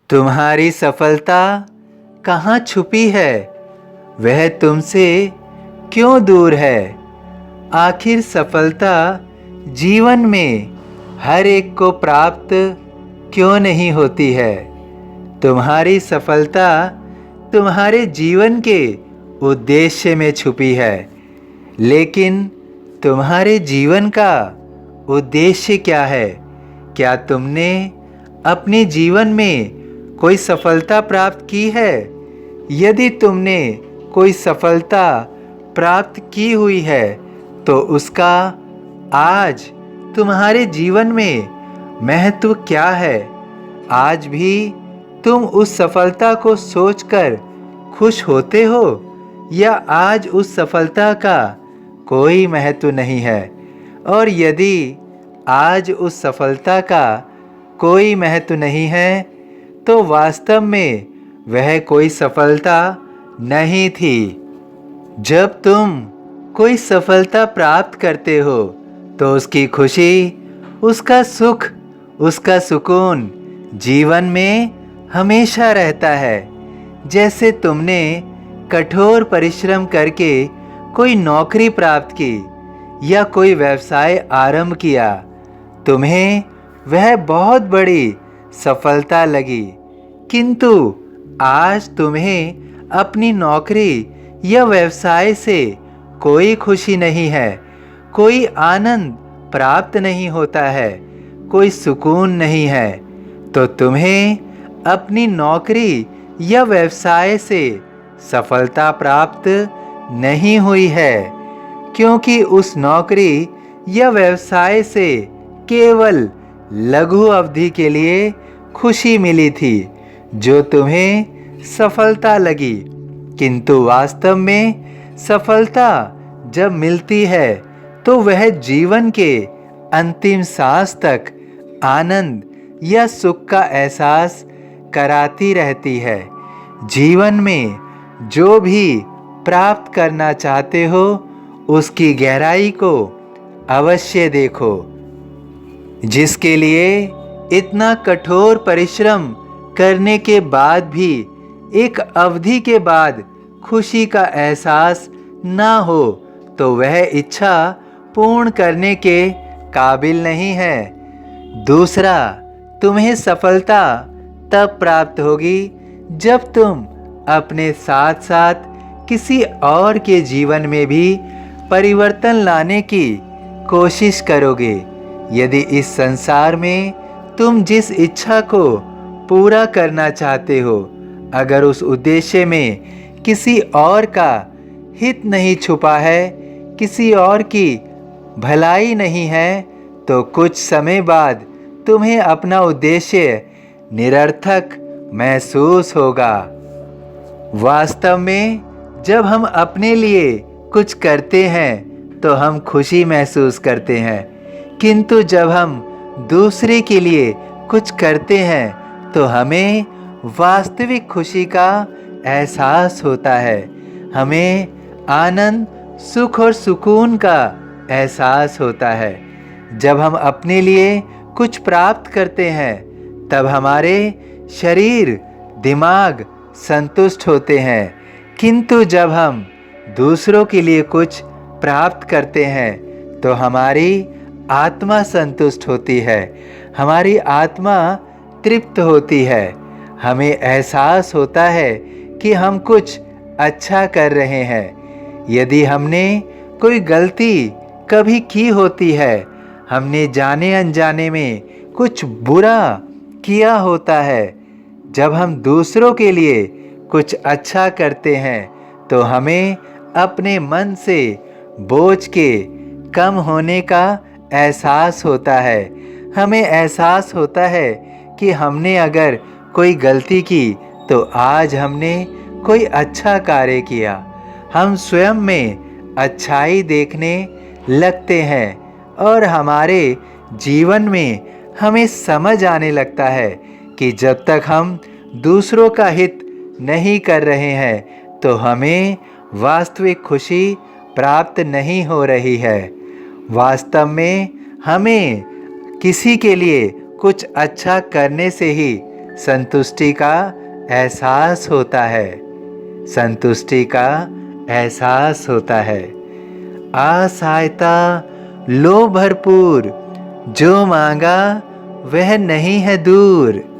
तुम्हारी सफलता कहाँ छुपी है? वह तुमसे क्यों दूर है? आखिर सफलता जीवन में हर एक को प्राप्त क्यों नहीं होती है? तुम्हारी सफलता तुम्हारे जीवन के उद्देश्य में छुपी है, लेकिन तुम्हारे जीवन का उद्देश्य क्या है? क्या तुमने अपने जीवन में कोई सफलता प्राप्त की है? यदि तुमने कोई सफलता प्राप्त की हुई है तो उसका आज तुम्हारे जीवन में महत्व क्या है? आज भी तुम उस सफलता को सोचकर खुश होते हो या आज उस सफलता का कोई महत्व नहीं है? और यदि आज उस सफलता का कोई महत्व नहीं है तो वास्तव में वह कोई सफलता नहीं थी। जब तुम कोई सफलता प्राप्त करते हो तो उसकी खुशी, उसका सुख, उसका सुकून जीवन में हमेशा रहता है। जैसे तुमने कठोर परिश्रम करके कोई नौकरी प्राप्त की या कोई व्यवसाय आरंभ किया, तुम्हें वह बहुत बड़ी सफलता लगी, किंतु आज तुम्हें अपनी नौकरी या व्यवसाय से कोई खुशी नहीं है, कोई आनंद प्राप्त नहीं होता है, कोई सुकून नहीं है, तो तुम्हें अपनी नौकरी या व्यवसाय से सफलता प्राप्त नहीं हुई है, क्योंकि उस नौकरी या व्यवसाय से केवल लघु अवधि के लिए खुशी मिली थी जो तुम्हें सफलता लगी। किंतु वास्तव में सफलता जब मिलती है तो वह जीवन के अंतिम सांस तक आनंद या सुख का एहसास कराती रहती है। जीवन में जो भी प्राप्त करना चाहते हो उसकी गहराई को अवश्य देखो। जिसके लिए इतना कठोर परिश्रम करने के बाद भी एक अवधि के बाद खुशी का एहसास ना हो तो वह इच्छा पूर्ण करने के काबिल नहीं है। दूसरा, तुम्हें सफलता तब प्राप्त होगी जब तुम अपने साथ साथ किसी और के जीवन में भी परिवर्तन लाने की कोशिश करोगे। यदि इस संसार में तुम जिस इच्छा को पूरा करना चाहते हो, अगर उस उद्देश्य में किसी और का हित नहीं छुपा है, किसी और की भलाई नहीं है, तो कुछ समय बाद तुम्हें अपना उद्देश्य निरर्थक महसूस होगा। वास्तव में जब हम अपने लिए कुछ करते हैं तो हम खुशी महसूस करते हैं, किंतु जब हम दूसरे के लिए कुछ करते हैं तो हमें वास्तविक खुशी का एहसास होता है। हमें आनंद, सुख और सुकून का एहसास होता है। जब हम अपने लिए कुछ प्राप्त करते हैं तब हमारे शरीर, दिमाग संतुष्ट होते हैं, किंतु जब हम दूसरों के लिए कुछ प्राप्त करते हैं तो हमारी आत्मा संतुष्ट होती है, हमारी आत्मा तृप्त होती है। हमें एहसास होता है कि हम कुछ अच्छा कर रहे हैं। यदि हमने कोई गलती कभी की होती है, हमने जाने अनजाने में कुछ बुरा किया होता है, जब हम दूसरों के लिए कुछ अच्छा करते हैं तो हमें अपने मन से बोझ के कम होने का एहसास होता है। हमें एहसास होता है कि हमने अगर कोई गलती की तो आज हमने कोई अच्छा कार्य किया। हम स्वयं में अच्छाई देखने लगते हैं और हमारे जीवन में हमें समझ आने लगता है कि जब तक हम दूसरों का हित नहीं कर रहे हैं तो हमें वास्तविक खुशी प्राप्त नहीं हो रही है। वास्तव में हमें किसी के लिए कुछ अच्छा करने से ही संतुष्टि का एहसास होता है। संतुष्टि का एहसास होता है। असहायता लो भरपूर, जो मांगा वह नहीं है दूर।